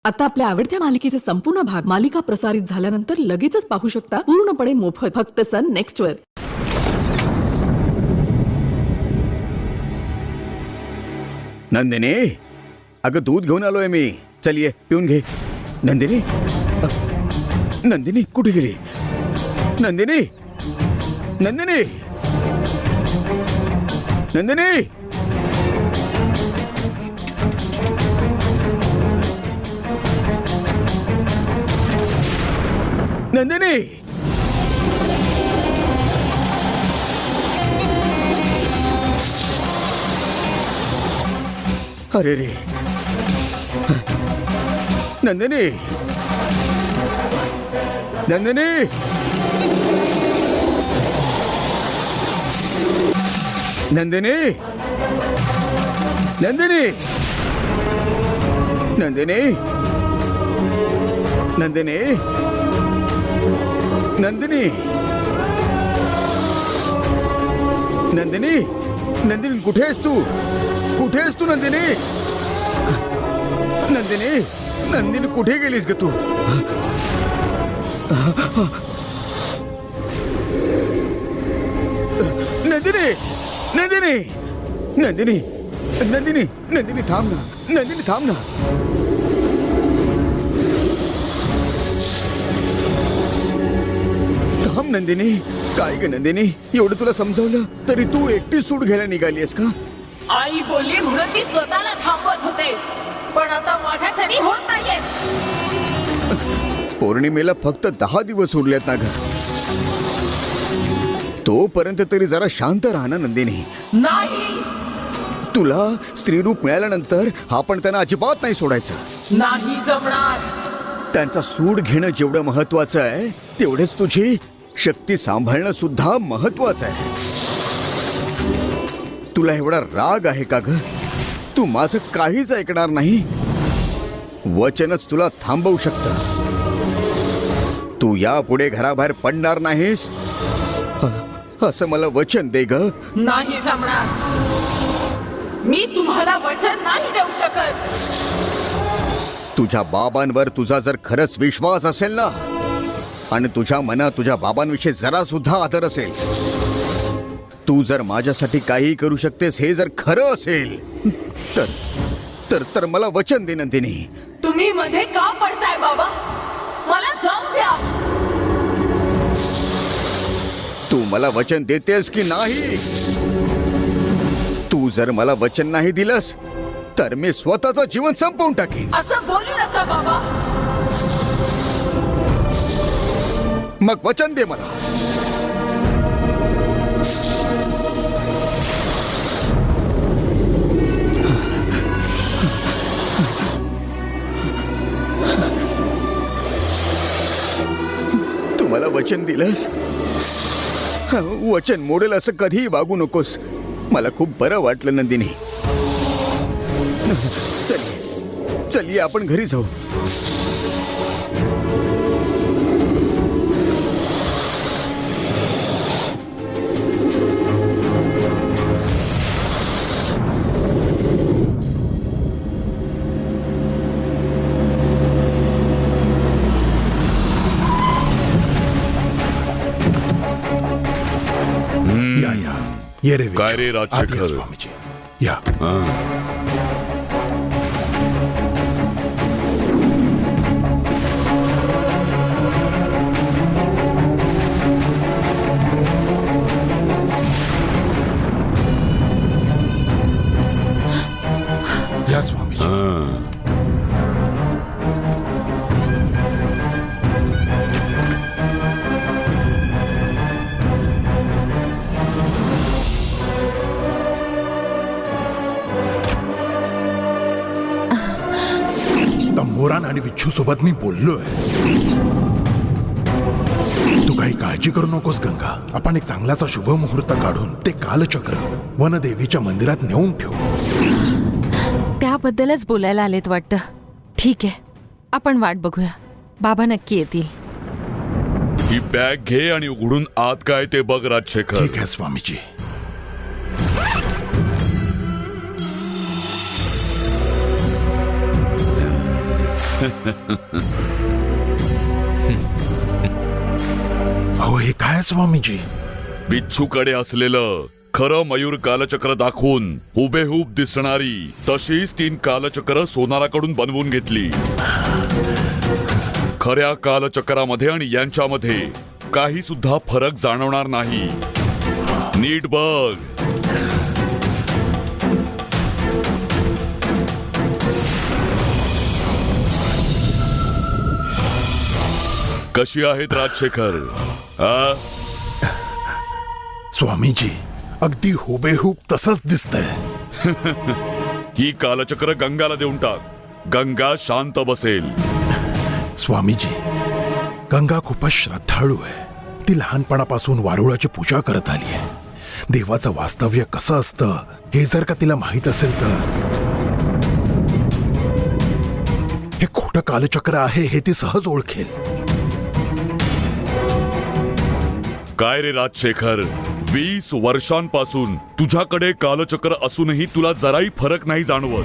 आता आपल्या आवडत्या मालिकेचे संपूर्ण भाग मालिका प्रसारित झाल्यानंतर लगेचच पाहू शकता पूर्णपणे मोफत फक्त सन नेक्स्ट वर. नंदिनी, अगं दूध घेऊन आलोय मी. चल ये पिऊन घे. नंदिनी, नंदिनी कुठे गेली? नंदिनी, नंदिनी, नंदिनी. नंदिनी, अरे रे. नंदिनी, नंदिनी, नंदिनी, नंदिनी, नंदिनी, नंदिनी, नंदिनी, नंदिनी, नंदिनी कुठे आहेस तू? कुठे आहेस तू नंदिनी? नंदिनी, नंदिनी कुठे गेलीस ग तू? नंदिनी, नंदिनी, नंदिनी, नंदिनी, नंदिनी थांब ना. नंदिनी थांब ना. थांब नंदिनी. काय ग नंदिनी, एवढं तुला समजावलं तरी तू एकटी सूट घ्यायला निघालीस का? आई बोलली म्हणून ती स्वतःला थांबवत होते, पण आता माझ्याच्यानी होत नाहीये. पौर्णिमेला फक्त 10 दिवस उरलेत ना ग. तोपर्यंत तरी जरा शांत राहा ना नंदिनी. नाही तुला स्त्रीरूप मिळाल्यानंतर आपण त्यांना अजिबात नाही सोडायचं. नाही जमणार. त्यांचा सूड घेणं जेवढं महत्वाचं आहे तेवढेच तुझी शक्ती सांभाळणं सुद्धा महत्वाचं आहे. तुला एवढा राग आहे का ग? तू माझं काहीच ऐकणार नाही. वचनच तुला थांबवू शकतं. तू यापुढे घराबाहेर पडणार नाहीस असं मला वचन दे ग. नाही जमणार. मी तुम्हाला वचन नाही देऊ शकत. तुझ्या बाबांवर तुझा जर खरंच विश्वास असेल ना, आणि तुझ्या मनात तुझ्या बाबांविषयी जरा सुद्धा आदर असेल, तू जर माझ्यासाठी काही करू शकतेस हे जर खरं असेल तर तर तर मला वचन दे नंदिनी. तुम्ही मध्ये का पडताय बाबा? मला जाऊ द्या. तू मला वचन देतेस की नाही? तू जर मला वचन नाही दिलंस तर मी स्वतःचं जीवन संपवून टाकेन. असं बोलू नका बाबा. मग वचन दे मला. तू मला वचन दिलंस. वचन मोडेल असं कधीही वागू नकोस. मला खूप बरं वाटलं नंदिनी. चल ये आपण घरी जाऊ. या ये रे काय रे विजय. राजशेखर? आत या स्वामीजी या. या स्वामीजी. तंबोरान आणि विच्छू सोबत मी बोललोय. तू काही काळजी करू नकोस गंगा. आपण एक चांगलाचा शुभ मुहूर्त काढून ते कालचक्र वनदेवीच्या मंदिरात नेऊन ठेवू. त्याबद्दलच बोलायला आलेत वाटतं. ठीक आहे, आपण वाट बघूया. बाबा नक्की येतील. ही बॅग घे आणि उघडून आत काय ते बघ राजशेखर. ठीक आहे स्वामीजी. अहो हे काय स्वामीजी? बिच्छूकडे असलेलं खरं मयूर कालचक्र दाखवून हुबेहूब दिसणारी तशीच 3 कालचक्र सोनाराकडून बनवून घेतली. खऱ्या कालचक्रामध्ये आणि यांच्यामध्ये काही सुद्धा फरक जाणवणार नाही. नीट बघ. कशी आहेत राजशेखर? आ? स्वामीजी अगदी हुबेहूब तसंच दिसतंय. ही कालचक्र गंगाला देऊन टाक. गंगा शांत बसेल. स्वामीजी गंगा खूपच श्रद्धाळू आहे. ती लहानपणापासून वारुळाची पूजा करत आली आहे. देवाचं वास्तव्य कसं असतं हे जर का तिला माहित असेल तर हे खोटं कालचक्र आहे हे ती सहज ओळखेल. काय रे राजशेखर, 20 वर्षांपासून तुझ्याकडे कालचक्र असूनही तुला जराही फरक नाही जाणवत.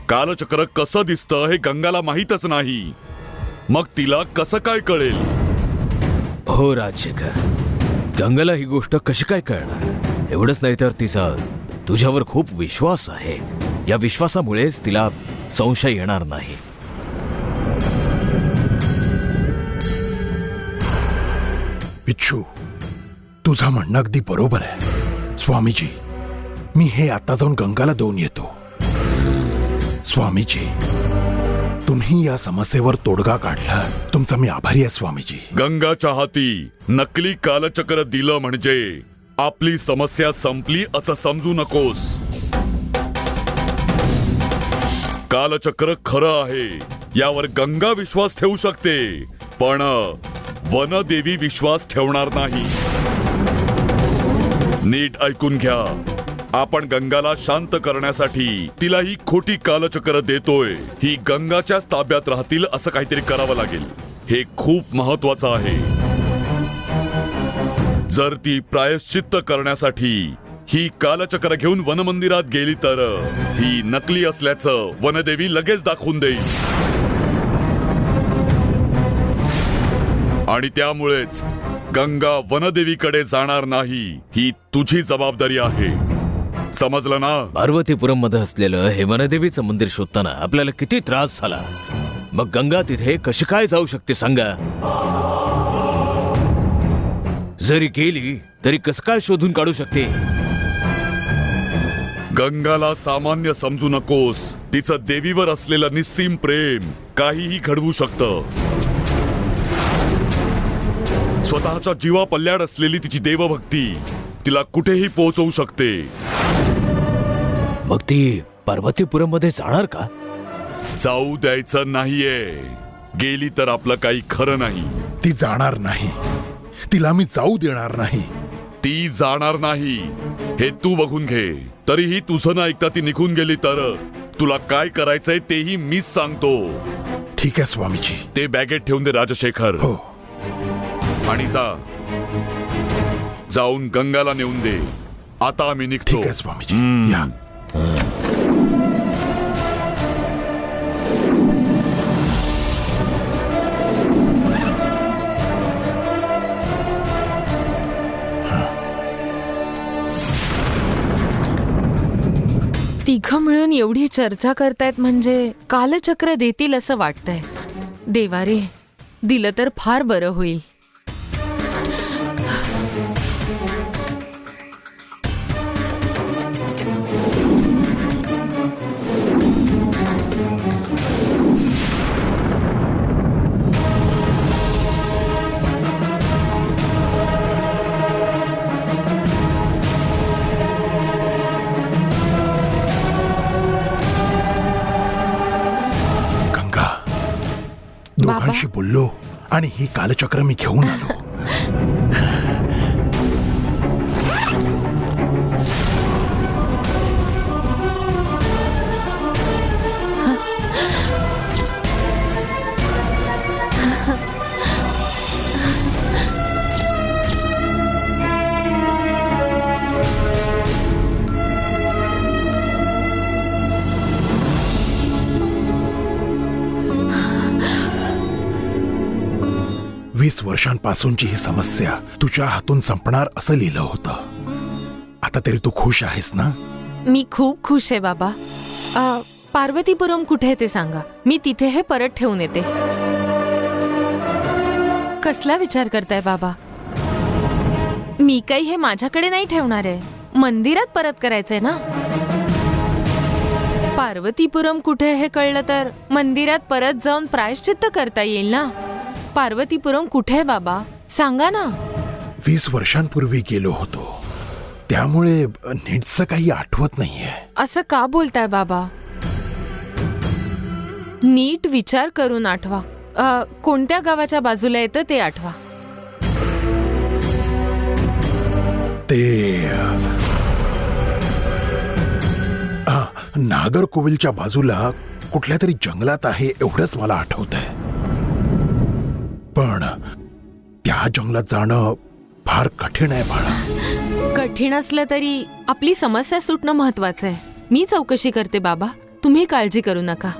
कालचक्र कसं दिसतं हे गंगाला माहीतच नाही. मग तिला कसं काय कळेल? हो राजशेखर, गंगाला ही गोष्ट कशी काय कळणार? एवढंच नाही तर तिचा तुझ्यावर खूप विश्वास आहे. या विश्वासामुळेच तिला संशय येणार नाही. बिच्छू तुझं म्हणणं अगदी बरोबर आहे. स्वामीजी मी हे आता जाऊन गंगाला देऊन येतो. स्वामीजी तुम्ही या समस्येवर तोडगा काढला, तुमचा मी आभारी आहे स्वामीजी. गंगाच्या हाती नकली कालचक्र दिलं म्हणजे आपली समस्या संपली असं समजू नकोस. कालचक्र खरं आहे यावर गंगा विश्वास ठेवू शकते, पण वनदेवी विश्वास ठेवणार नाही. नीट ऐकून घ्या. आपण गंगाला शांत करण्यासाठी तिला ही खोटी कालचक्र देतोय. ही गंगाच्याच ताब्यात राहतील असं काहीतरी करावं लागेल. हे खूप महत्वाचं आहे. जर ती प्रायश्चित्त करण्यासाठी ही कालचक्र घेऊन वनमंदिरात गेली तर ही नकली असल्याचं वनदेवी लगेच दाखवून देईल. आणि त्यामुळेच गंगा वनदेवीकडे जाणार नाही. ही तुझी जबाबदारी आहे. समजलं ना? पार्वतीपुरम मध्ये असलेलं हे वनदेवीचं मंदिर शोधताना आपल्याला किती त्रास झाला. मग गंगा तिथे कशी काय जाऊ शकते सांगा? जरी गेली तरी कसं काय शोधून काढू शकते? गंगाला सामान्य समजू नकोस. तिचं देवीवर असलेलं निस्सीम प्रेम काहीही घडवू शकतं. स्वतःच्या जीवा पल्ल्याड असलेली तिची देवभक्ती तिला कुठेही पोहोचवू शकते. मग ती पार्वतीपुरम मध्ये जाणार का? जाऊ द्यायचं नाहीये. गेली तर आपलं काही खरं नाही. ती जाणार नाही. तिला मी जाऊ देणार नाही. ती जाणार नाही हे तू बघून घे. तरीही तुझं न ऐकता ती निघून गेली तर तुला काय करायचंय तेही मीच सांगतो. ठीक आहे स्वामीजी. ते बॅगेत ठेवून दे राजशेखर. हो. आणि जाऊन गंगाला नेऊन दे. आता आम्ही निघतो. ठीक आहे स्वामीजी. या. तिघं मिळून एवढी चर्चा करतायत म्हणजे कालचक्र देतील असं वाटतंय. देवारे दिलं तर फार बरं होईल. दोघांशी बोललो आणि ही कालचक्र मी घेऊन आलो. 20 वर्षांपासूनची ही समस्या तुझ्या हातून संपणार असं लिहिलं होतं. आता तरी तू खुश आहेस ना? मी खूप खुश आहे बाबा. पार्वतीपुरम कुठे आहे ते सांगा, मी तिथे हे परत ठेवून येते. कसला विचार करताय बाबा? मी काही हे माझ्याकडे नाही ठेवणार आहे, मंदिरात परत करायचंय ना. पार्वतीपुरम कुठे हे कळलं तर मंदिरात परत जाऊन प्रायश्चित्त करता येईल ना. पार्वतीपुरम कुठे आहे बाबा, सांगा ना. 20 वर्षांपूर्वी गेलो होतो, त्यामुळे नीटचं काही आठवत नाहीये. असं का बोलताय बाबा? नीट विचार करून आठवा. कोणत्या गावाच्या बाजूला येतं ते आठवा. ते नागरकोविलच्या बाजूला कुठल्या तरी जंगलात आहे एवढंच मला आठवतंय. पण त्या जंगलात जाणं फार कठीण आहे बाळा. कठीण असलं तरी आपली समस्या सुटणं महत्वाचं आहे. मी चौकशी करते बाबा, तुम्ही काळजी करू नका.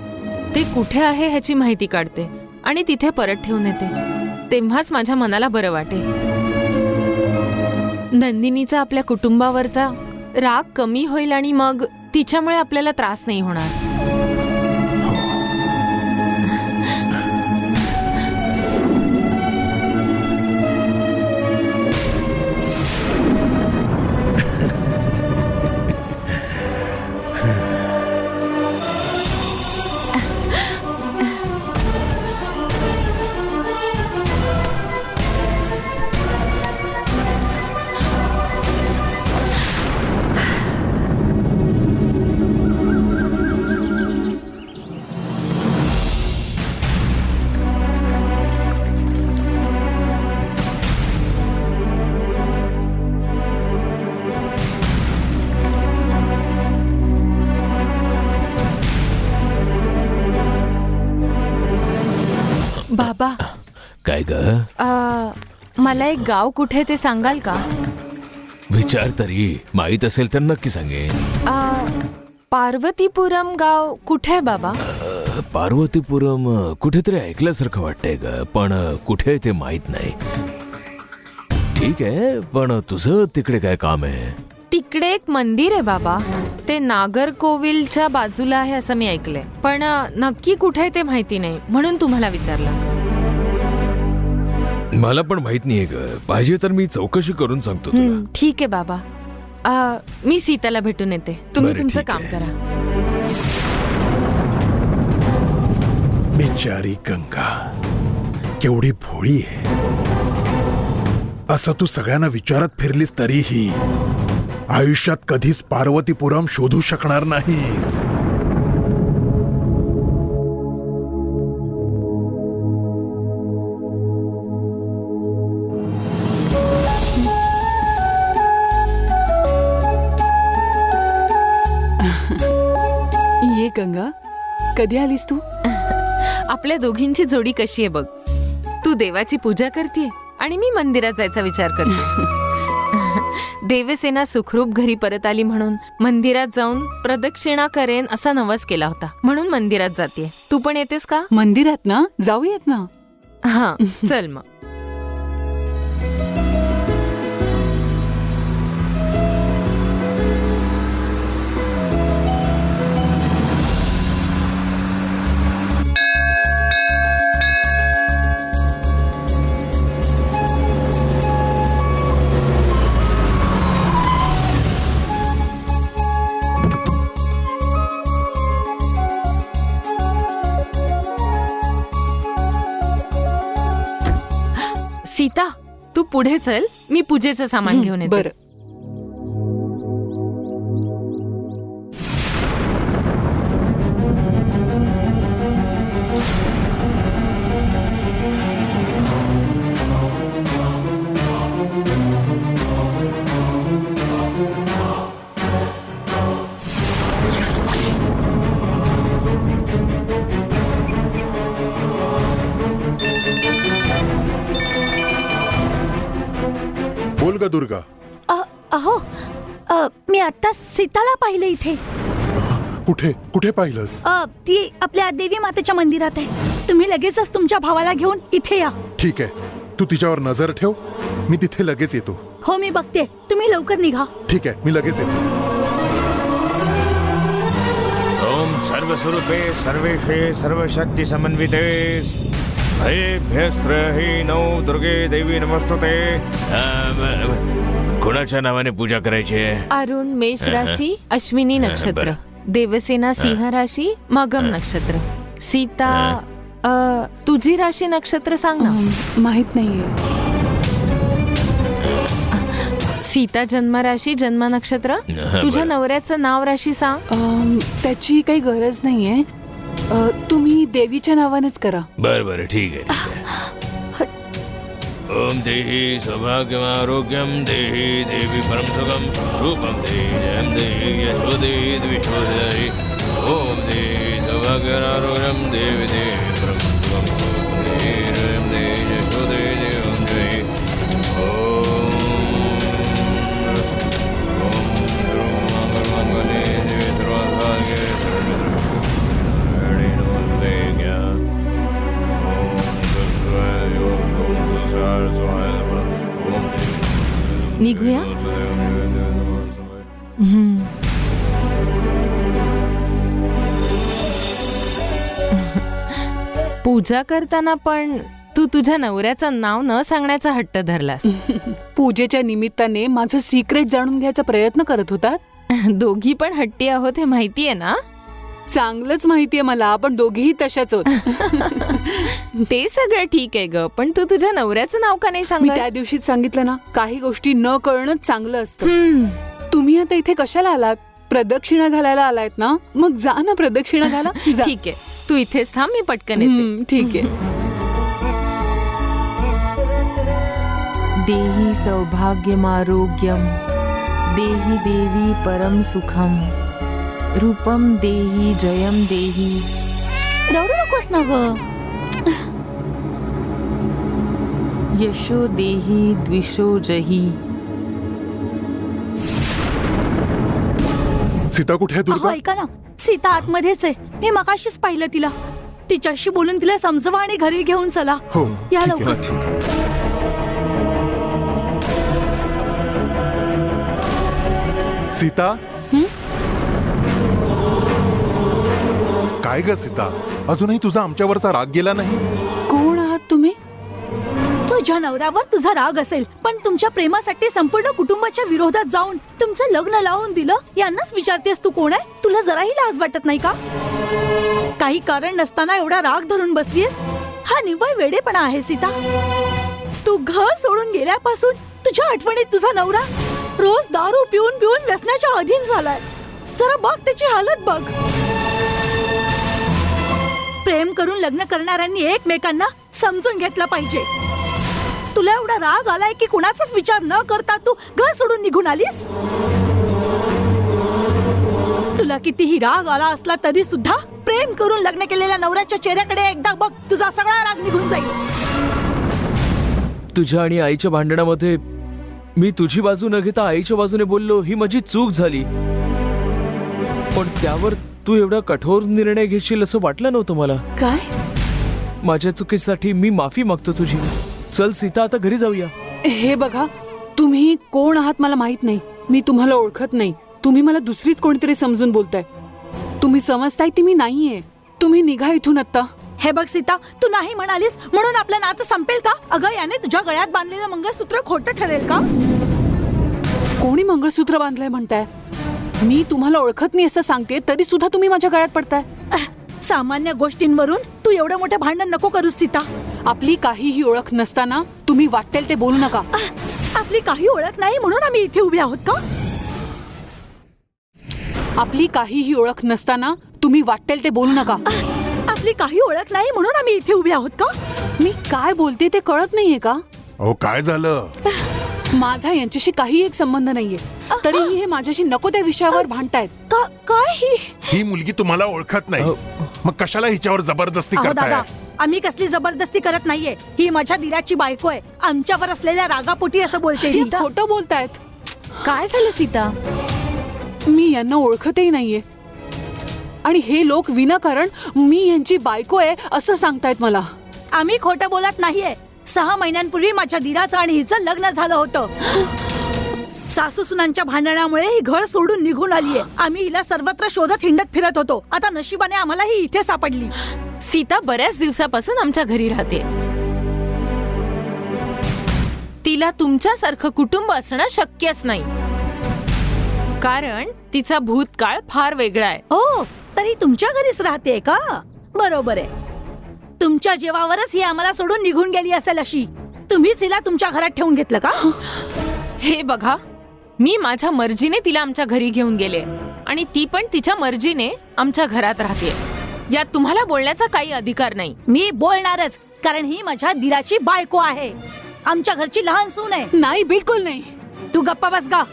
ते कुठे आहे ह्याची माहिती काढते आणि तिथे परत ठेवून येते. तेव्हाच माझ्या मनाला बरं वाटेल. नंदिनीचा आपल्या कुटुंबावरचा राग कमी होईल आणि मग तिच्यामुळे आपल्याला त्रास नाही होणार. बाबा, काय ग? मला एक गाव कुठे ते सांगाल का? विचार तरी, माहित असेल तर नक्की सांगेन. पार्वतीपुरम गाव कुठे आहे बाबा? पार्वतीपुरम कुठेतरी ऐकल्यासारखं वाटतंय ग, पण कुठे ते माहित नाही. ठीक आहे, पण तुझं तिकडे काय काम आहे? तिकडे एक मंदिर आहे बाबा, ते नागरकोविलच्या बाजूला आहे असं मी ऐकलंय, पण नक्की कुठे ते माहिती नाही, म्हणून तुम्हाला विचारलं. मला पण माहित नाहीये ग, पाहिजे तर मी चौकशी करून सांगतो तुला. ठीक आहे बाबा. मी सीताला भेटून येते, तुम्ही बरं, तुमचं ठीक काम आहे. करा. बिचारी गंगा केवढी भोळी आहे. असं तू सगळ्यांना विचारत फिरलीस तरीही आयुष्यात कधीच पार्वतीपुरम शोधू शकणार नाहीस. ये गंगा, कधी आलीस तू? आपल्या दोघींची जोडी कशी आहे बघ. तू देवाची पूजा करतेय आणि मी मंदिरात जायचा विचार करते. देवसेना सुखरूप घरी परत आली म्हणून मंदिरात जाऊन प्रदक्षिणा करेन असा नवस केला होता, म्हणून मंदिरात जाते. तू पण येतेस का? मंदिरात ना, जाऊयात ना. हा, चल मग. सीता, तू पुढे चल, मी पूजेचं सामान घेऊन येते. बरं. बोल ग दुर्गा. अहो, मी आता सीताला पाहिलं इथे. कुठे कुठे पाहिलंस? ती आपल्या देवी मातेच्या मंदिरात आहे. तुम्ही लगेचच तुमच्या भावाला घेऊन इथे या. ठीक आहे, तू तिच्यावर नजर ठेव, मी तिथे लगेच येतो. हो मी बघते, तुम्ही लवकर निघा. ठीक आहे, मी लगेच येतो. ओम सर्वस्वरूपे सर्वेशे सर्वशक्ती समन्विते भयभ्यस्त्रहीनो दुर्गे देवी नमस्तुते. कोणाच्या नावाने पूजा करायची आहे? अरुण मेष राशी, अश्विनी नक्षत्र. देवसेना सिंह राशी, मगम नक्षत्र. सीता तुझी राशी नक्षत्र सांग ना. माहित नाहीये. सीता जन्म राशी जन्म नक्षत्र. तुझ्या नवऱ्याचं नाव राशी सांग. त्याची काही गरज नाहीये. तुम्ही देवीच्या नावानेच करा. बरं ठीक आहे. ओम देहि सौभाग्यम आरोग्यम देहि देवी परम सुखम रूपम देहि जयम देहि यशो देहि द्विशोदहि. ओम देहि सौभाग्यम आरोग्यम देवी देवी परम सुखम देहि जयम देहि यशो देहि देवम जय. निघूया. पूजा करताना पण तू तुझ्या नवऱ्याचं नाव न सांगण्याचा हट्ट धरलास. पूजेच्या निमित्ताने माझं सिक्रेट जाणून घ्यायचा प्रयत्न करत होतात. दोघी पण हट्टी आहोत हे माहितीये ना. चांगलंच माहितीये मला, पण दोघीही तशाच होत. ते सगळं ठीक आहे ग, पण तू तुझ्या नवऱ्याचं नाव का नाही मी सांगत? त्या दिवशीच सांगितलं ना, काही गोष्टी न कळणंच चांगलं असतं. तुम्ही आता इथे कशाला आलात? प्रदक्षिणा घालायला आलायत ना, मग जा ना प्रदक्षिणा घाला. जा. ठीक आहे, तू इथेच थांब, मी पटकन येते. ठीक आहे. देहि सौभाग्यमारोग्यम देहि देवी परम सुखम रूपम देहि जयम देहि. रडू नकोस ना ग. यशो देहि द्विषो जही. सीता कुठे आहे अहो दुर्गा? ऐका ना, सीता आतमध्येच आहे. मी मगाशीच पाहिलं तिला. तिच्याशी बोलून तिला समजवा आणि घरी घेऊन चला. हो या ठीक आहे. लवकर. सीता, काय ग सीता, अजूनही तुझा आमच्यावरचा राग गेला नाही? कोण आहात तुम्ही? तुझ्या नवऱ्यावर तुझा राग असेल, पण तुमच्या प्रेमासाठी संपूर्ण कुटुंबाच्या विरोधात जाऊन तुमचं लग्न लावून दिलं. यांनाच विचारतेस तू कोण आहे? तुला जराही लाज वाटत नाही का? काही कारण नसताना एवढा राग धरून बसलीस. हा निव्वळ वेडेपणा आहे सीता. तू घर सोडून गेल्यापासून तुझ्या आठवणीत तुझा नवरा रोज दारू पिऊन पिऊन व्यसनाच्या अधीन झालाय. जरा बघ त्याची हालत बघ. प्रेम करून लग्न करणाऱ्यांनी एकमेकांना समजून घेतलं पाहिजे. तुला एवढा राग आलाय की कुणाचाच विचार न करता तू घर सोडून निघून आलीस. तुला कितीही राग आला असला तरी सुद्धा प्रेम करून लग्न केलेल्या नवऱ्याच्या चेहऱ्याकडे एकदा बघ, तुझा सगळा राग निघून जाईल. तुझ्या आणि आईच्या भांडणामध्ये मी तुझी बाजू न घेता आईच्या बाजूने बोललो, ही माझी चूक झाली. पण त्यावर तू एवढा कठोर निर्णय घेशील असं वाटलं नव्हतं मला. काय? माझ्या चुकीसाठी मी माफी मागतो तुझी. चल सीता, आता घरी जाऊया. हे बघा, तुम्ही कोण आहात मला माहित नाही. मी तुम्हाला ओळखत नाही. तुम्ही मला दुसरीच कोणतरी समजून बोलताय. तुम्ही समजताय ती मी नाहीये. तुम्ही निघा इथून आता. हे बघ सीता, तू नाही म्हणालीस म्हणून आपलं नातं संपेल का? अगं याने तुझ्या गळ्यात बांधलेलं मंगळसूत्र खोटं ठरेल का? कोणी मंगळसूत्र बांधलंय म्हणताय? मी तुम्हाला ओळखत नाही असं सांगते, तरी सुद्धा तुम्ही माझ्या गळ्यात पडताय. सामान्य गोष्टींवरून तू एवढं मोठं भांडण नको करूस सीता. आपली काहीही ओळख नसताना तुम्ही वाटेल ते बोलू नका. आपली काही ओळख नाही म्हणून आम्ही इथे उभे आहोत का? आपली काहीही ओळख नसताना तुम्ही वाटेल ते बोलू नका. आपली काही ओळख नाही म्हणून आम्ही इथे उभे आहोत का? मी काय बोलते ते कळत नाहीये का? अहो काय झालं? माझा यांच्याशी काही एक संबंध नाहीये, तरीही हे माझ्याशी नको त्या विषयावर भांडतायत. काय ही मुलगी तुम्हाला ओळखत नाही, मग कशाला हिच्यावर जबरदस्ती अहो करताय? दादा, आम्ही कसली जबरदस्ती करत नाहीये. ही माझ्या दिराची बायको आहे. आमच्यावर असलेल्या रागापोटी असं बोलते ही. खोटं बोलतायत. काय झालं सीता? मी यांना ओळखतही नाहीये आणि हे लोक विनाकारण मी यांची बायको आहे असं सांगतायत मला. आम्ही खोटं बोलत नाहीये. 6 महिन्यांपूर्वी माझ्या दिराचं आणि हिचं लग्न झालं होतं. सासू सुनांच्या भांडणामुळे ही घर सोडून निघून आलीये. आम्ही हिला सर्वत्र शोधत हिंडत फिरत होतो. आता नशिबाने आम्हाला ही इथे सापडली. सीता बऱ्याच दिवसापासून आमच्या घरी राहते. तिला तुमच्यासारखं कुटुंब असणं शक्यच नाही, कारण तिचा भूतकाळ फार वेगळा आहे. हो, तरी तुमच्या घरीच राहते का? बरोबर आहे. तुमच्या जीवावरच ही आम्हाला सोडून निघून गेली असेल अशी. तुम्हीच हिला तुमच्या घरात ठेवून घेतलं का? हे बघा, मी माझ्या मर्जीने तिला आमच्या घरी घेऊन गेले आणि ती पण तिच्या मर्जीने आमच्या घरात राहते. यात तुम्हाला बोलण्याचा काही अधिकार नाही. मी बोलणारच, कारण ही माझ्या दिराची बायको आहे. आमच्या घरची लहान सून आहे. नाही, बिलकुल नाही. तू गप्पा बस गा.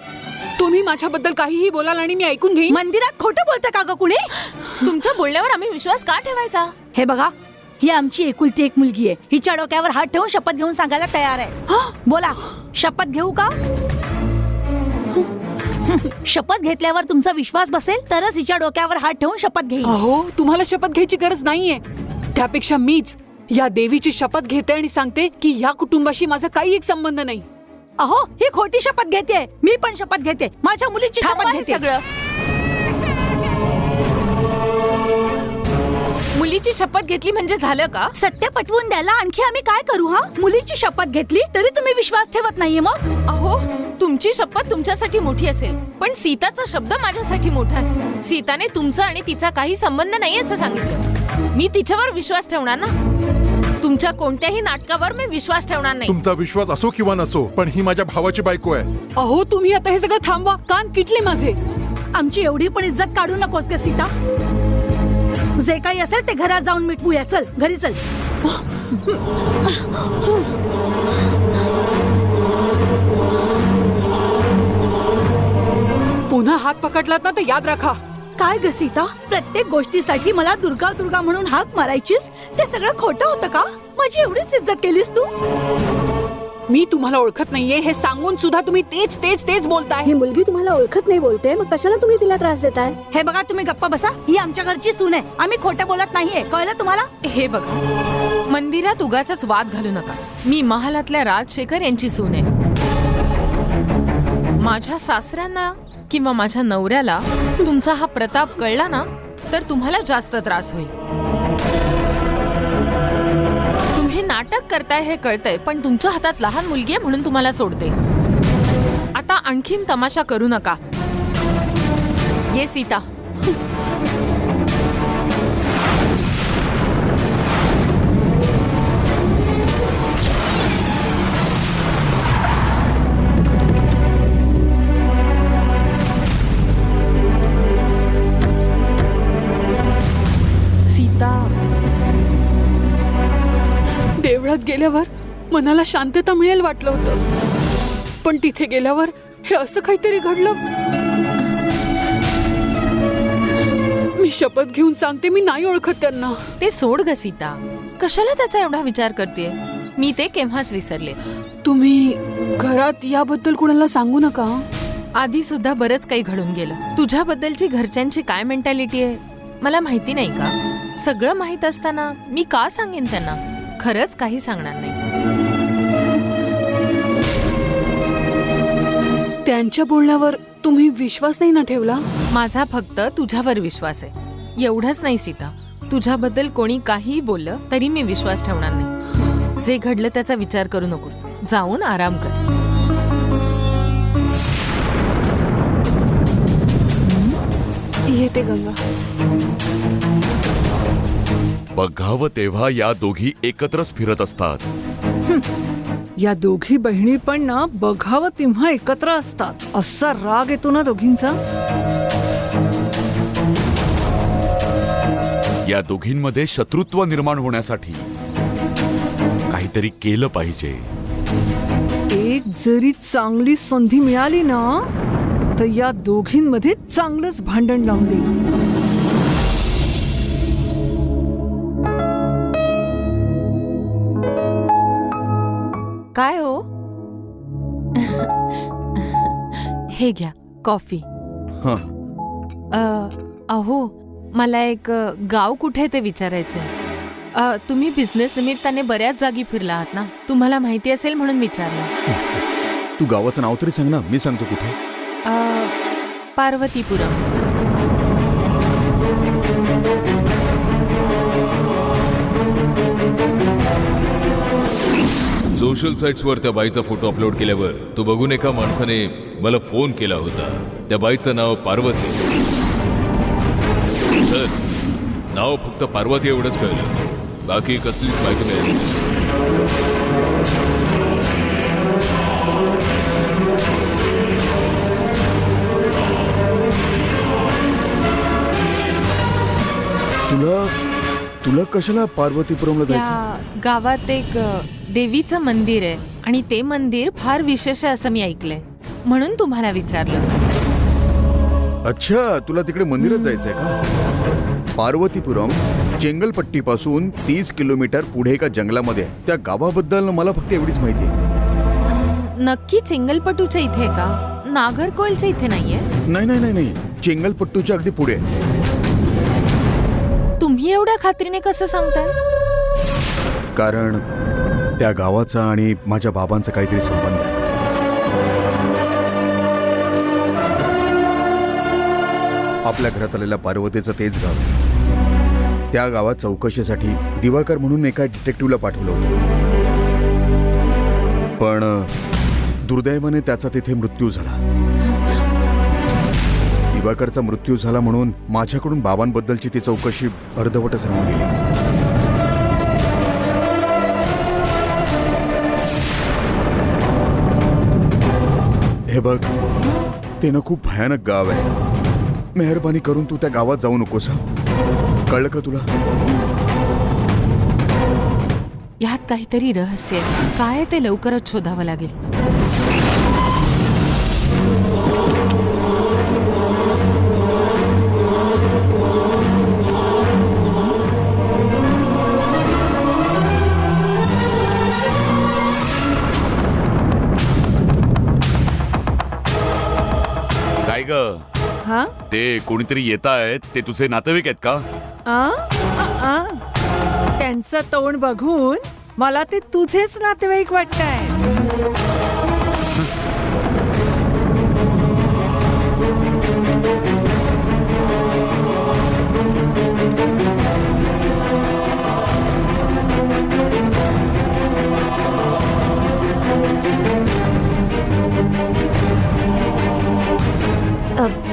तुम्ही माझ्याबद्दल काहीही बोलाल आणि मी ऐकून घेईन. मंदिरात खोटं बोलतं का ग कुणी? तुमच्या बोलण्यावर आम्ही विश्वास का ठेवायचा? हे बघा, ही आमची एकुलती एक मुलगी आहे. हिच्या डोक्यावर हात ठेवून शपथ घेऊन सांगायला तयार आहे. बोला, शपथ घेऊ का? शपथ घेतल्यावर तुमचा विश्वास बसेल तरच हिच्या डोक्यावर हात ठेवून शपथ घेईल. अहो, तुम्हाला शपथ घ्यायची गरज नाहीये. त्यापेक्षा मीच या देवीची शपथ घेते आणि सांगते की या कुटुंबाशी माझा काही एक संबंध नाही. अहो, ही खोटी शपथ घेते. मी पण शपथ घेते. माझ्या मुलीची थांबा शपथ हे घेते. सगळं. मुलीची शपथ घेतली म्हणजे झालं का? सत्य पटवून द्यायला आणखी आम्ही काय करू? हा, मुलीची शपथ घेतली तरी तुम्ही विश्वास ठेवत नाहीये मग? अहो, तुमची शपथ तुमच्यासाठी मोठी असेल, पण सीताचा शब्द माझ्यासाठी मोठा आहे. सीताने तुमचा आणि तिचा काही संबंध नाही असं सांगितलं. मी तिच्यावर विश्वास ठेवणार ना. तुमच्या कोणत्याही नाटकावर मी विश्वास ठेवणार नाही. तुमचा विश्वास असो किंवा नसो, पण ही माझ्या भावाची बायको आहे. अहो, तुम्ही आता हे सगळं थांबवा. कान किटले माझे. आमची एवढी पण इज्जत काढू नकोस ग सीता. जे काही असेल ते घरात जाऊन मिटवूया. चल घरी चल. पुन्हा हात पकडलात ना तर याद राखा. काय ग सीता, प्रत्येक गोष्टीसाठी मला दुर्गा दुर्गा म्हणून हाक मारायचीस? ते सगळं खोटं होतं का? माझी एवढीच इज्जत केलीस तू? मी तुम्हाला ओळखत नाहीये हे सांगून सुद्धा तुम्ही तेच तेच तेच बोलताय. ही मुलगी तुम्हाला ओळखत नाही बोलते, मग कशाला तुम्ही तिला त्रास देताय? हे बघा, तुम्ही गप्पा बसा. ही आमच्या घरची सून आहे. आम्ही खोटं बोलत नाहीये, कळलं तुम्हाला? हे बघा, मंदिरात उगाचच वाद घालू नका. मी महालातल्या राजशेखर यांची सून आहे. माझ्या सासऱ्यांना किंवा माझ्या नवऱ्याला तुमचा हा प्रताप कळला ना तर तुम्हाला जास्त त्रास होईल. तुम्ही नाटक करताय हे कळतंय, पण तुमच्या हातात लहान मुलगी आहे म्हणून तुम्हाला सोडते. आता आणखीन तमाशा करू नका. ये सीता. देवळात गेल्यावर मनाला शांतता मिळेल वाटलं होतं, पण तिथे गेल्यावर हे असं काहीतरी घडलं. मी शपथ घेऊन सांगते मी नाही ओळखत त्यांना. ते सोड ग सीता, कशाला त्याचा एवढा विचार करतेय? मी ते केव्हाच विसरले. तुम्ही घरात याबद्दल कुणाला सांगू नका. आधी सुद्धा बरंच काही घडून गेलं. तुझ्याबद्दलची घरच्यांची काय मेंटॅलिटी आहे मला माहिती नाही का? सगळं माहित असताना मी का सांगेन त्यांना? खरंच काही सांगणार नाही. त्यांच्या बोलण्यावर तुम्ही विश्वास नाही ना ठेवला? माझा फक्त तुझ्यावर विश्वास आहे, एवढंच नाही सीता. तुझ्याबद्दल कोणी काहीही बोललं तरी मी विश्वास ठेवणार नाही. जे घडलं त्याचा विचार करू नकोस. जाऊन आराम कर. येते गंगा. बघावं तेव्हा या दोघी एकत्रच फिरत असतात. या दोघी बहिणी पण ना बघावं तेव्हा एकत्र असतात. असा राग येतो ना दोघींचा. या दोघींमध्ये शत्रुत्व निर्माण होण्यासाठी काहीतरी केलं पाहिजे. एक जरी चांगली संधी मिळाली ना तर या दोघींमध्ये चांगलंच भांडण लावून देईल. काय हो? हे घ्या कॉफी. अहो, मला एक गाव कुठे ते विचारायचंय. तुम्ही बिझनेस निमित्ताने बऱ्याच जागी फिरला आहात ना, तुम्हाला माहिती असेल म्हणून विचारलं. तू गावाचं नाव तरी सांग ना, मी सांगतो कुठे. पार्वतीपुरम. सोशल साईट्सवर त्या बाईचा फोटो अपलोड केल्यावर तो बघून एका माणसाने मला फोन केला होता. त्या बाईचं नाव पार्वती. सर, नाव फक्त पार्वती एवढंच कळलं, बाकी कसलीच माहिती नाही. तुला कशाला पार्वतीपुरमला जायचं? त्या गावात एक देवीचं मंदिर आहे आणि ते मंदिर फार विशेष आहे असं मी ऐकलंय, म्हणून तुम्हाला विचारलं. अच्छा, तुला तिकडे मंदिरात जायचंय का? पार्वतीपुरम चेंगलपट्टीपासून 30 किलोमीटर पुढे एका जंगलामध्ये. त्या गावाबद्दल मला फक्त एवढीच माहिती आहे. नक्की चेंगलपट्टूच्या इथे आहे का? नागरकोइलच्या इथे नाहीये? नाही, चेंगलपट्टूच्या अगदी पुढे. तुम्ही एवढ्या खात्रीने कसं सांगताय? कारण त्या गावाचा आणि माझ्या बाबांचा काहीतरी संबंध आहे. आपल्या घरात आलेल्या पार्वतीचं तेच गाव. त्या गावात चौकशीसाठी दिवाकर म्हणून एका डिटेक्टिव्हला पाठवलं होतं, पण दुर्दैवाने त्याचा तिथे मृत्यू झाला. दिवाकरचा मृत्यू झाला म्हणून माझ्याकडून बाबांबद्दलची ती चौकशी अर्धवटच राहून गेली. हे बघ, ते ना खूप भयानक गाव आहे. मेहरबानी करून तू त्या गावात जाऊ नकोस. कळलं का तुला? यात काहीतरी रहस्य आहे. काय ते लवकरच शोधावं लागेल. काय ग, हा? ते कोणीतरी येत आहेत, ते तुझे नातेवाईक आहेत का? त्यांचं तोंड बघून मला ते तुझेच नातेवाईक वाटताय.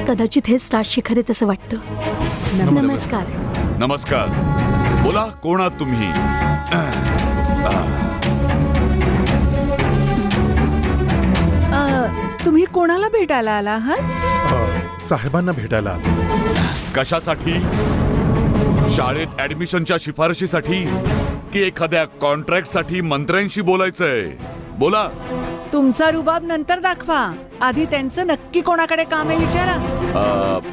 कदाचित हेच राजशेखर आहे तसं वाटतं. नमस्कार. नमस्कार. बोला, कोण आहात तुम्ही? तुम्ही कोणाला भेटायला आला आहात? साहेबांना भेटायला आलो. कशासाठी? शाळेत ऍडमिशनच्या शिफारशीसाठी की एखाद्या कॉन्ट्रॅक्टसाठी मंत्र्यांशी बोलायचंय? बोला. तुमचा रुबाब नंतर दाखवा, आधी त्यांचं नक्की कोणाकडे काम आहे विचारा.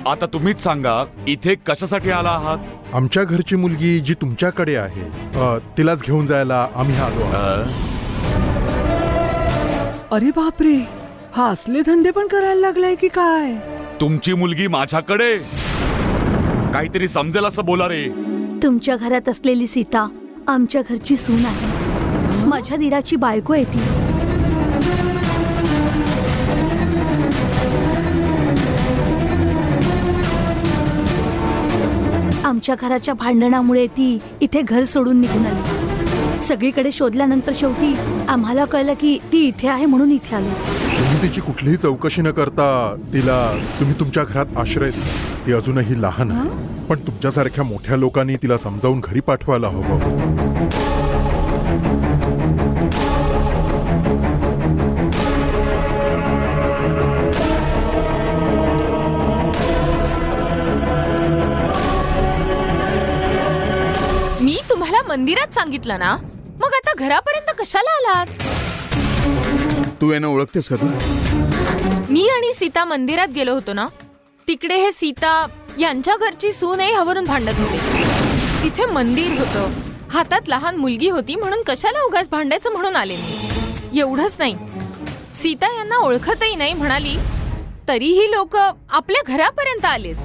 आता तुम्हीच सांगा, इथे कशासाठी आला आहात? आमच्या घरची मुलगी जी तुमच्याकडे आहे, तिलाच घेऊन जायला आम्ही आलो आहोत. अरे बापरे, हा असले धंदे पण करायला लागलाय की काय? तुमची मुलगी माझ्याकडे? काहीतरी समजेल असं बोला रे. तुमच्या घरात असलेली सीता आमच्या घरची सून आहे. माझ्या दिराची बायको आहे ती. आमच्या घराच्या भांडणामुळे ती इथे घर सोडून निघून आली. सगळीकडे शोधल्यानंतर शेवटी आम्हाला कळलं की ती इथे आहे म्हणून इथे आलो. तुम्ही तिची कुठलीही चौकशी न करता तिला तुम्ही तुमच्या घरात आश्रय दिला. ती अजूनही लहान आहे, पण तुमच्यासारख्या मोठ्या लोकांनी तिला समजावून घरी पाठवायला हवं. मी तुम्हाला मंदिरात सांगितलं ना, मग आता घरापर्यंत कशाला आलात? तू यांना ओळखतेस का? तू मी आणि सीता मंदिरात गेलो होतो ना, तिकडे हे सीता यांच्या घरची सून आहे ह्यावरून भांडत होते. तिथे मंदिर होतं, हातात लहान मुलगी होती, म्हणून कशाला उगाच भांडायचं म्हणून आले मी. एवढंच नाही, सीता यांना ओळखतही नाही म्हणाली, तरीही लोक आपल्या घरापर्यंत आलेत.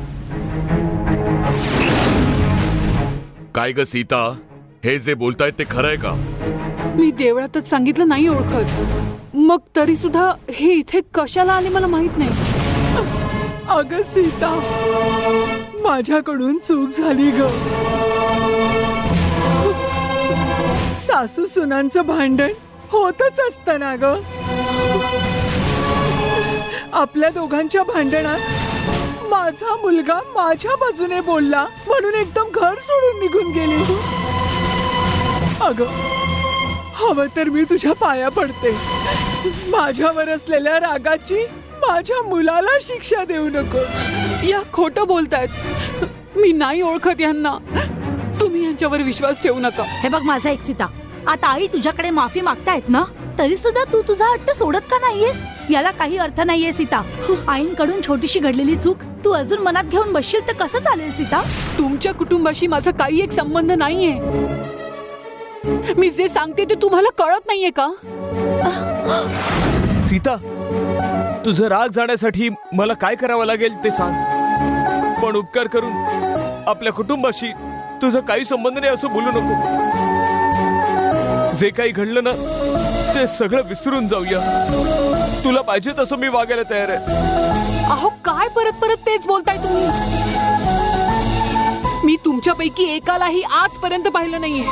काय ग सीता, हे जे बोलतायत ते खरंय का? मी देवळातच सांगितलं नाही ओळखत. मग तरी सुद्धा हे इथे कशाला आले मला माहित नाही. अगं सीता, माझ्याकडून चूक झाली ग. सासू सुनांचं भांडण होतच असतं ना ग. आपल्या दोघांच्या भांडणात माझा मुलगा माझ्या बाजूने बोलला म्हणून एकदम घर सोडून निघून गेली. अगं, हवं तर मी तुझ्या पाया पडते. माझ्यावर असलेल्या रागाची माझ्या मुलाला शिक्षा देऊ नको. या खोटं बोलतायत. मी नाही ओळखत यांना. तुम्ही यांच्यावर विश्वास ठेवू नका. हे बघ माझा एक सीता, आता आई तुझ्याकडे माफी मागतायत ना, तरी सुद्धा तू तुझा हट्ट सोडत का नाहीयेस? याला काही अर्थ नाहीये सीता. आईंकडून छोटीशी घडलेली चूक तू अजून मनात घेऊन बसशील तर कसं चालेल सीता? तुमच्या कुटुंबाशी माझा काही एक संबंध नाहीये. मी जे सांगते ते तुम्हाला कळत नाहीये का? सीता, तुझं राग जाण्यासाठी मला काय करावं लागेल ते सांग. पण उपकार करून आपल्या कुटुंबाशी तुझा काही संबंध नाही असं बोलू नको. जे काही घडलं ना ते सगळं विसरून जाऊया. तुला पाहिजे तसं मी वागायला तयार आहे. अहो, काय परत परत तेच बोलताय तुम्ही? मी तुमच्यापैकी एकालाही आजपर्यंत पाहिलं नाहीये.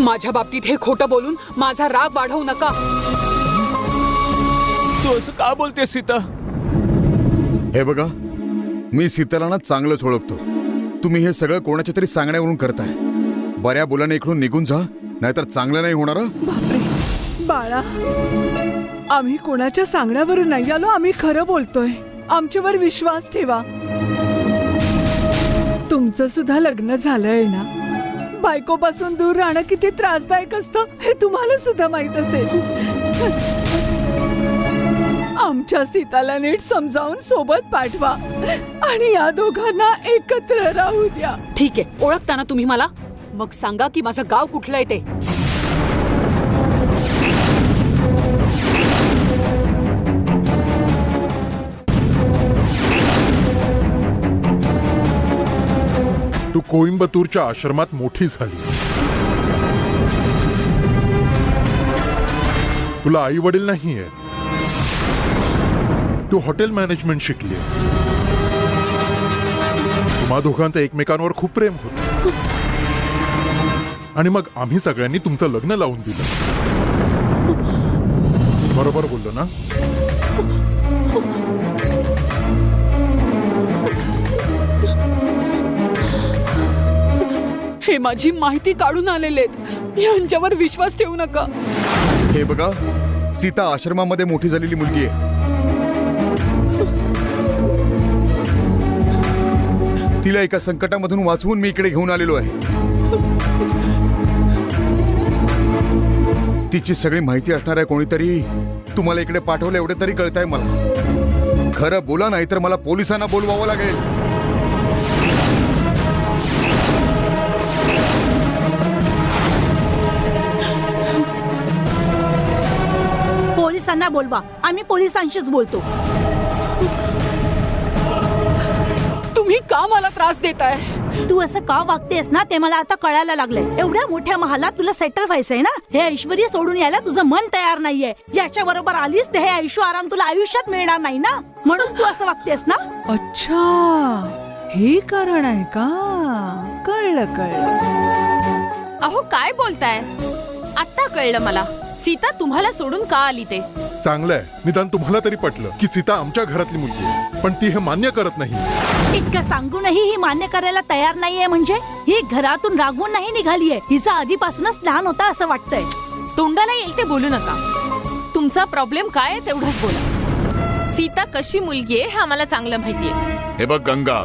माझ्या बाबतीत हे खोटं बोलून माझा राग वाढवू नका. तू असं का बोलते सीता? हे बघा, मी सीताला ना चांगलंच ओळखतो. तुम्ही हे सगळं कोणाच्या तरी सांगण्यावरून करताय. बऱ्या बोलाने इकडून निघून जा, नाहीतर चांगलं नाही होणार. बापरे बाळा, आम्ही कोणाच्या सांगण्यावरून नाही आलो. आम्ही खरं बोलतोय. आमच्यावर विश्वास ठेवा. तुमचं सुद्धा लग्न झालंय ना. बायकोपासून दूर राहणं किती त्रासदायक असतं हे तुम्हाला सुद्धा माहित असेल. आमच्या सीताला नीट समजावून सोबत पाठवा आणि या दोघांना एकत्र राहू द्या. ठीक आहे, ओळखता ना तुम्ही मला? मग सांगा की माझं गाव कुठलं आहे ते. तू कोइंबतूरच्या आश्रमात मोठी झाली. तुला आई वडील नाहीये. तू हॉटेल मॅनेजमेंट शिकली. तुम्हा दोघांचं एकमेकांवर खूप प्रेम होतं आणि मग आम्ही सगळ्यांनी तुमचं लग्न लावून दिलं. बरोबर बोललो ना? हे माझी माहिती काढून आलेले आहेत. यांच्यावर विश्वास ठेवू नका. हे बघा, सीता आश्रमामध्ये मोठी झालेली मुलगी आहे. तिला एका संकटामधून वाचवून मी इकडे घेऊन आलेलो आहे. तिची सगळी माहिती असणाऱ्या कोणीतरी तुम्हाला इकडे पाठवलं एवढे तरी कळतंय मला. खरं बोला, नाही तर मला पोलिसांना बोलवावं लागेल. पोलिसांना बोलवा. आम्ही पोलिसांशीच बोलतो. तुम्ही का मला त्रास देताय? तू असं का वागतेस ना ते मला आता कळायला लागलंय. एवढ्या मोठ्या महालात तुला सेटल व्हायचंय ना. हे ऐश्वर्य सोडून यायला तुझं मन तयार नाहीये. याच्या बरोबर आलीस तर हे ऐशो आराम तुला आयुष्यात मिळणार नाही ना, म्हणून तू असं वागतेस ना. अच्छा, हे कारण आहे का? कळलं कळलं. अहो, काय बोलताय? आता कळलं मला सीता तुम्हाला सोडून का आली ते. चांगलंय, निदान तुम्हाला तरी पटलं की सीता आमच्या घरातली मुलगी आहे. पण ती हे मान्य करत नाही. इतकं सांगूनही ही मान्य करायला तयार नाहीये. म्हणजे ही घरातून रागवून नाही निघालीये. हिचा आधीपासूनच लहान होता असं वाटतंय. तोंडाला येईल ते बोलू नका. तुमचा प्रॉब्लेम काय आहे तेवढंच बोला. सीता कशी मुलगी आहे हे आम्हाला चांगलं माहितीये. हे बघ गंगा,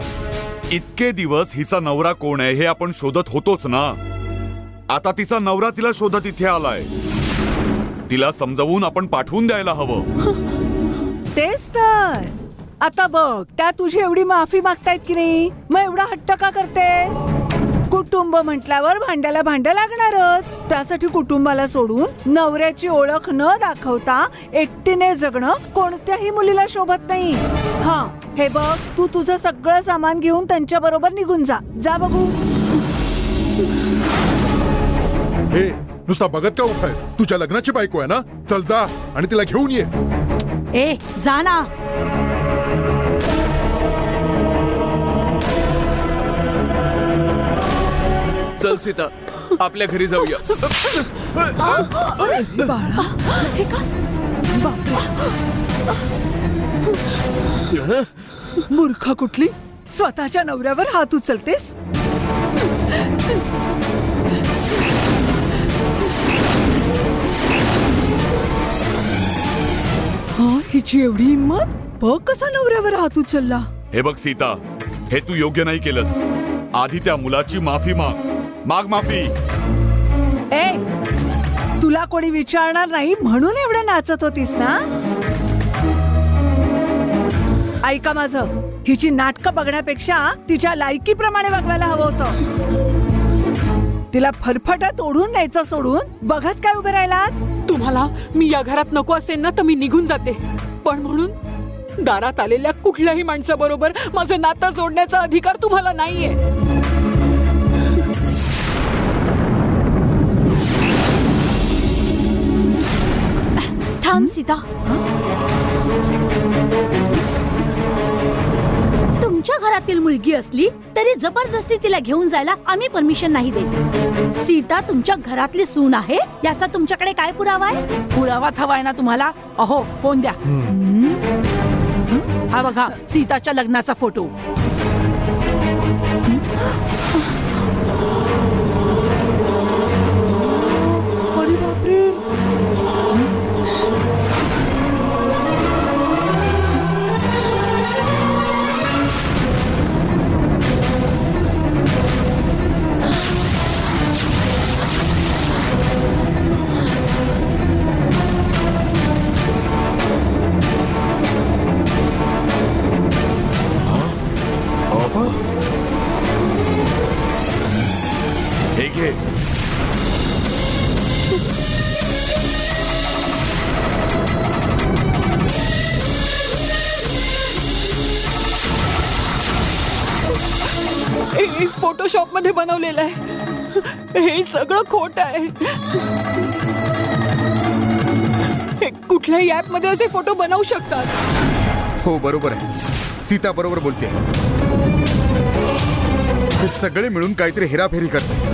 इतके दिवस हिचा नवरा कोण आहे हे आपण शोधत होतोच ना. आता तिचा नवरा तिला शोधत इथे आलाय. तिला समजावून आपण पाठवून द्यायला हवं. तेच तर. आता बघ, त्या तुझी एवढी माफी मागतायत की नाही, मग एवढा हट्ट का करतेस? कुटुंब म्हटल्यावर भांड्याला भांडं लागणारच. त्यासाठी कुटुंबाला सोडून नवऱ्याची ओळख न दाखवता एकटीने जगणं कोणत्याही मुलीला शोभत नाही. हा, हे बघ, तू तुझं सगळं सामान घेऊन त्यांच्या बरोबर निघून जा. जा बघू. हे नुसता बघत का उठायस? तुझ्या लग्नाची बायको आहे ना, चल जा आणि तिला घेऊन ये. ए जा ना. चल सीता, आपल्या घरी जाऊया. बाळा, हे का? मूर्ख कुठली, स्वतःच्या नवऱ्यावर हात उचलतेस. हिची एवढी हिंमत, बघ कसा नवऱ्यावर हात उचलला. हे बघ सीता, हे तू योग्य नाही केलंस. आधी त्या मुलाची माफी माग माफी. ए तुला कोणी विचारणार नाही म्हणून एवढं नाचत होतीस ना. ऐका माझं, हिची नाटकं बघण्यापेक्षा तिच्या लायकीप्रमाणे वागवायला हवं होतं. तिला फरफटत ओढून न्यायचं सोडून बघत काय उभे राहिलात. तुम्हाला मी या घरात नको असेल ना तर मी निघून जाते, पण म्हणून दारात आलेल्या कुठल्याही माणसाबरोबर माझं नातं जोडण्याचा अधिकार तुम्हाला नाहीये. थांब सीता. तुमच्या घरातील मुलगी असली तरी जबरदस्ती तिला घेऊन जायला आम्ही परमिशन नाही देत. सीता तुमच्या घरातली सून आहे याचा तुमच्याकडे काय पुरावा आहे? पुरावाच हवाय ना तुम्हाला? अहो फोन द्या. हा बघा सीताच्या लग्नाचा फोटो. अरे बापरे, हे घे. हे फोटोशॉप मध्ये बनवलेलं आहे. हे सगळं खोट आहे. हे कुठल्याही ऍप मध्ये असे फोटो बनवू शकतात. हो बरोबर आहे, सीता बरोबर बोलते. हे सगळे मिळून काहीतरी हेराफेरी करतात.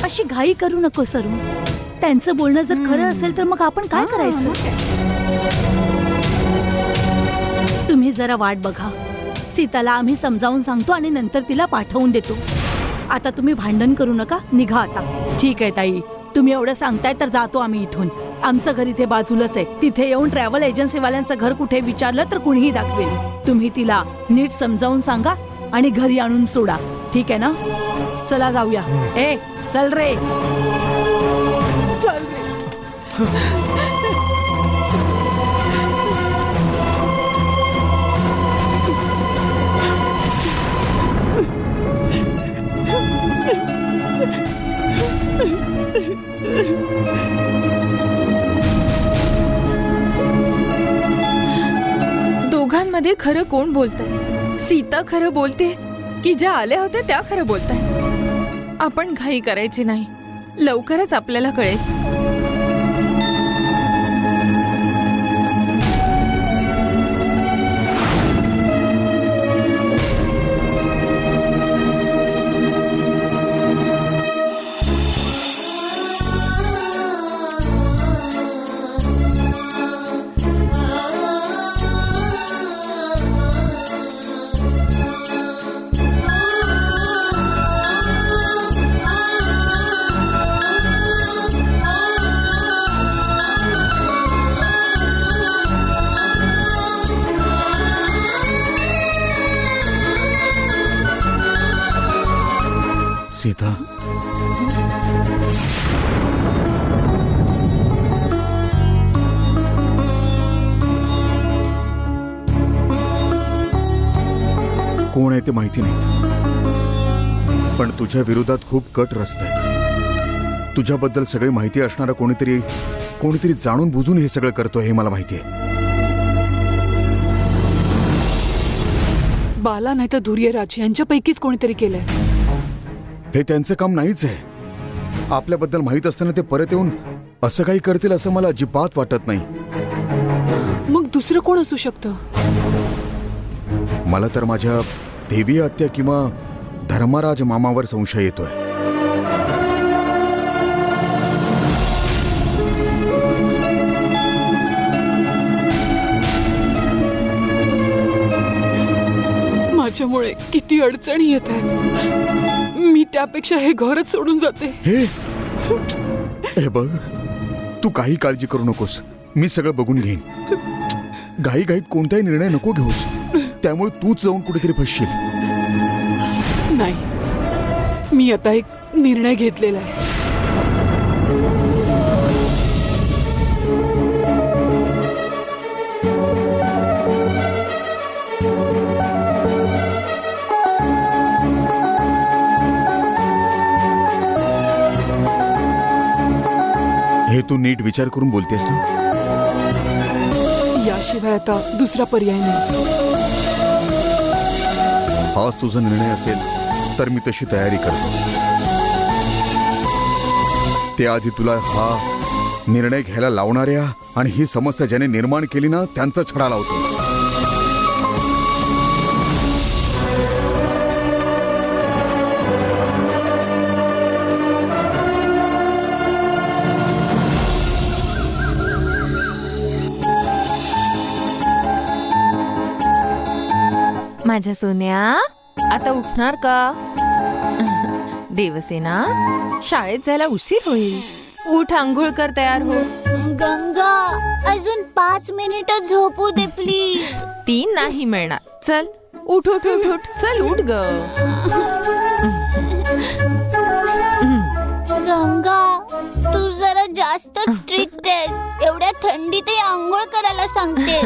अशी घाई करू नको सरू. त्यांचं बोलणं जर खरं असेल तर मग आपण काय करायचं? तुम्ही जरा वाट बघा. सीताला आम्ही समजावून सांगतो आणि नंतर तिला पाठवून देतो. आता तुम्ही भांडण करू नका, निघा आता. ठीक आहे ताई, तुम्ही एवढं सांगताय तर जातो आम्ही इथून. आमचं घर इथे बाजूलाच आहे. तिथे येऊन ट्रॅव्हल एजन्सीवाल्यांचं घर कुठे विचारलं तर कुणीही दाखवेल. तुम्ही तिला नीट समजावून सांगा आणि घरी आणून सोडा. ठीक आहे ना? चला जाऊया. ए चल रे. चल रे. दोघांमध्ये खरं कोण बोलतंय? सीता खरं बोलते की ज्या आल्या होत्या त्या खरं बोलताय? आपण घाई करायची नाही, लवकरच आपल्याला कळेल. सीता, कोण आहे ते माहिती नाही, पण तुझ्या विरोधात खूप कट रस्ते आहेत. तुझ्याबद्दल सगळी माहिती असणारा कोणीतरी जाणून बुजून हे सगळं करतोय हे मला माहिती आहे. बाला नाही तर धुर्यराज यांच्यापैकीच कोणीतरी केलंय. हे त्यांचं काम नाहीच आहे. आपल्याबद्दल माहित असताना ते परत येऊन असं काही करतील असं मला अजिबात वाटत नाही. मग दुसरं कोण असू शकतं? मला तर माझ्या देवी आत्या किंवा धर्मराज मामावर संशय येतोय. माझ्यामुळे किती अडचणी येत आहेत. मी त्यापेक्षा हे घरच सोडून जाते. हे बघ, तू काही काळजी करू नकोस. मी सगळं बघून घेईन. घाईघाईत कोणताही निर्णय नको घेऊस. त्यामुळे तूच जाऊन कुठेतरी फसशील. नाही, मी आता एक निर्णय घेतलेला आहे. हे तू नीट विचार करून बोलतेस ना? याशिवाय आता दुसरा पर्याय नाही. हाच तुझा निर्णय असेल तर मी तशी तयारी करतो. त्याआधी तुला हा निर्णय घ्यायला लावणाऱ्या आणि ही समस्या ज्याने निर्माण केली ना त्यांचा छडा लावतो. माझ्या सोन्या, आता उठणार का? देवसेना, शाळेत जायला उशीर होईल. उठ, आंघोळ कर, तयार हो. गंगा, अजून 5 मिनिटं झोपू दे प्लीज. 3 नाही मिळणार. चल उठ उठ उठ उठ. चल उठ ग. गंगा, तू जरा जास्त स्ट्रिक्ट आहेस. एवढ्या थंडीतही आंघोळ करायला सांगते.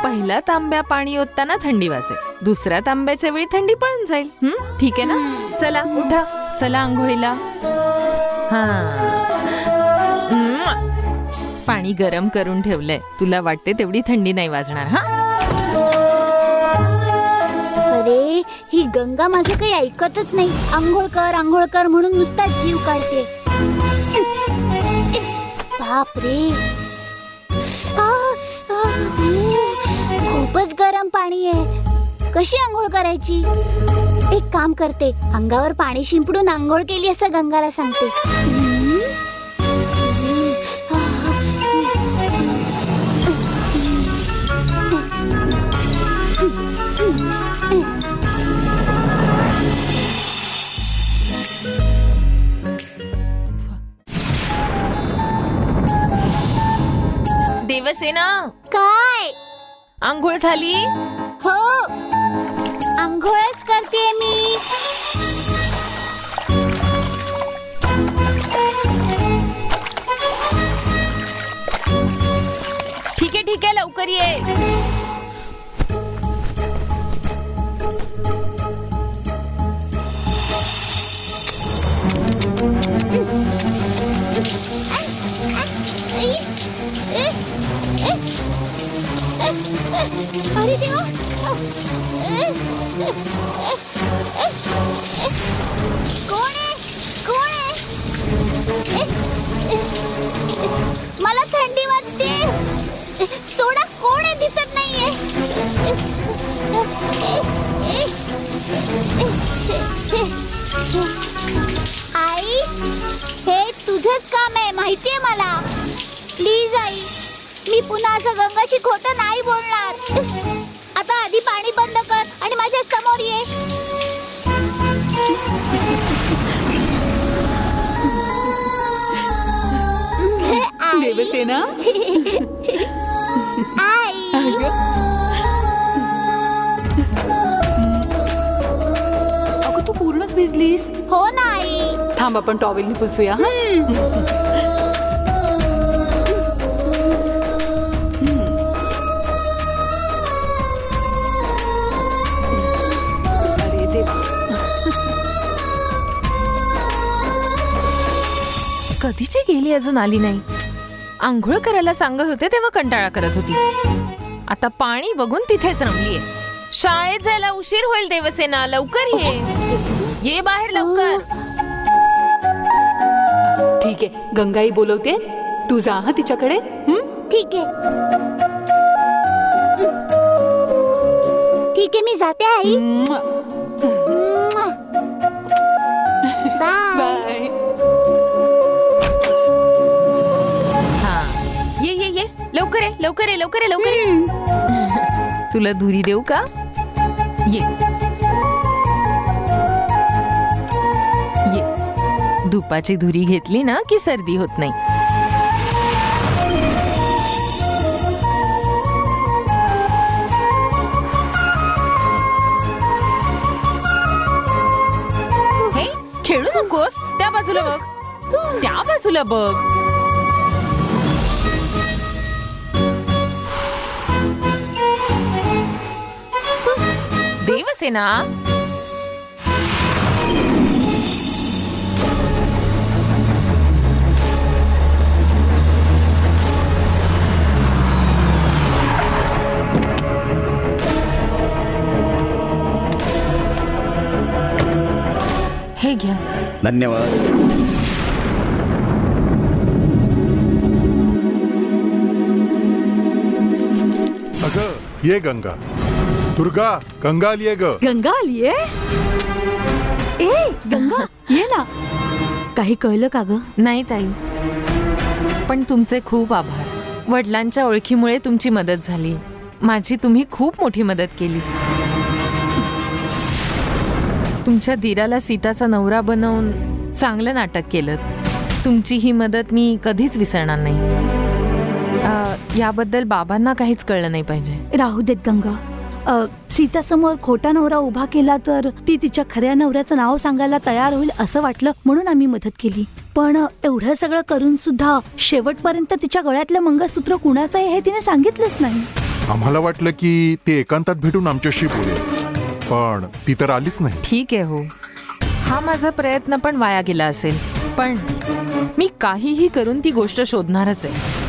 पहिला तांब्या पाणी ओतताना थंडी वाजेल, दुसऱ्या तांब्याच्या वेळी थंडी पळून जाईल. ठीक आहे ना? चला उठा, चला आंघोळीला. हा, पाणी गरम करून ठेवलंय. तुला वाटते तेवढी थंडी नाही वाजणार. हा, अरे ही गंगा माझं काही ऐकतच नाही. आंघोळ कर म्हणून नुसता जीव काढते. बापरे, खूपच गरम पाणी आहे. कशी आंघोळ करायची? एक काम करते, अंगावर पाणी शिंपडून आंघोळ केली असं गंगाला सांगते. देवसेना, काय? आंघोळ झाली? हो, आंघोळच करते मी. ठीक आहे, लवकर ये. अरे देवा, कोण आहे? मला थंडी वाजते. सोडा, कोण आहे? दिसत नाहीये. आई, हे तुझंच काम आहे माहितीये मला. प्लीज आई, मी पुन्हा असं गंगाशी खोटं नाही बोलणार. आता आधी पाणी बंद कर आणि माझ्या समोर ये. देवसेना, आई, अगं तू पूर्णच भिजलीस. हो ना आई. थांब, आपण टॉवेलनी पुसूया. अरे देवा, कधीची गेली, अजून आली नाही. आंघोळ करायला सांगत होते तेव्हा कंटाळा करत होती. आता पाणी बघून तिथेच रमलीये. शाळेत जायला उशीर होईल. देवसेना, लवकर ये बाहेर, लवकर. ठीक आहे, गंगाई बोलवते, तू जा हा तिच्याकडे. ठीक आहे. ठीक आहे, मी जाते आई. बाय. बाय. हा ये ये ये लवकर ये लवकर ये लवकर ये लवकर ये. तुला धुरी देऊ का? ये ये. धुपाची धुरी घेतली ना की सर्दी होत नाही. हे, खेळू नकोस. त्या बाजूला बघ, त्या बाजूला बघ. देवसेना, हे घ्या. धन्यवाद. अगं ये गंगा. दुर्गा, गंगा आलीये ग. गंगा आलीये? ए गंगा ये ना. काही कळलं का ग? नाही ताई, पण तुमचे खूप आभार. वडिलांच्या ओळखीमुळे तुमची मदत झाली. माझी तुम्ही खूप मोठी मदत केली. तुमच्या धीराला सीताचा नवरा बनवून चांगलं नाटक केलं. तुमची ही मदत मी कधीच विसरणार नाही. याबद्दल बाबांना काहीच कळलं नाही पाहिजे. राहू देत गंगा. सीतासमोर खोटा नवरा उभा केला तर ती तिच्या खऱ्या नवऱ्याचं नाव सांगायला तयार होईल असं वाटलं, म्हणून आम्ही मदत केली. पण एवढं सगळं करून सुद्धा शेवटपर्यंत तिच्या गळ्यातलं मंगळसूत्र कुणाचं आहे हे तिने सांगितलंच नाही. आम्हाला वाटलं की ते एकांतात भेटून आमच्याशी बोलेल, पण ती तर आलीच नाही. ठीक आहे हो, हा माझा प्रयत्न पण वाया गेला असेल, पण मी काहीही करून ती गोष्ट शोधणारच आहे.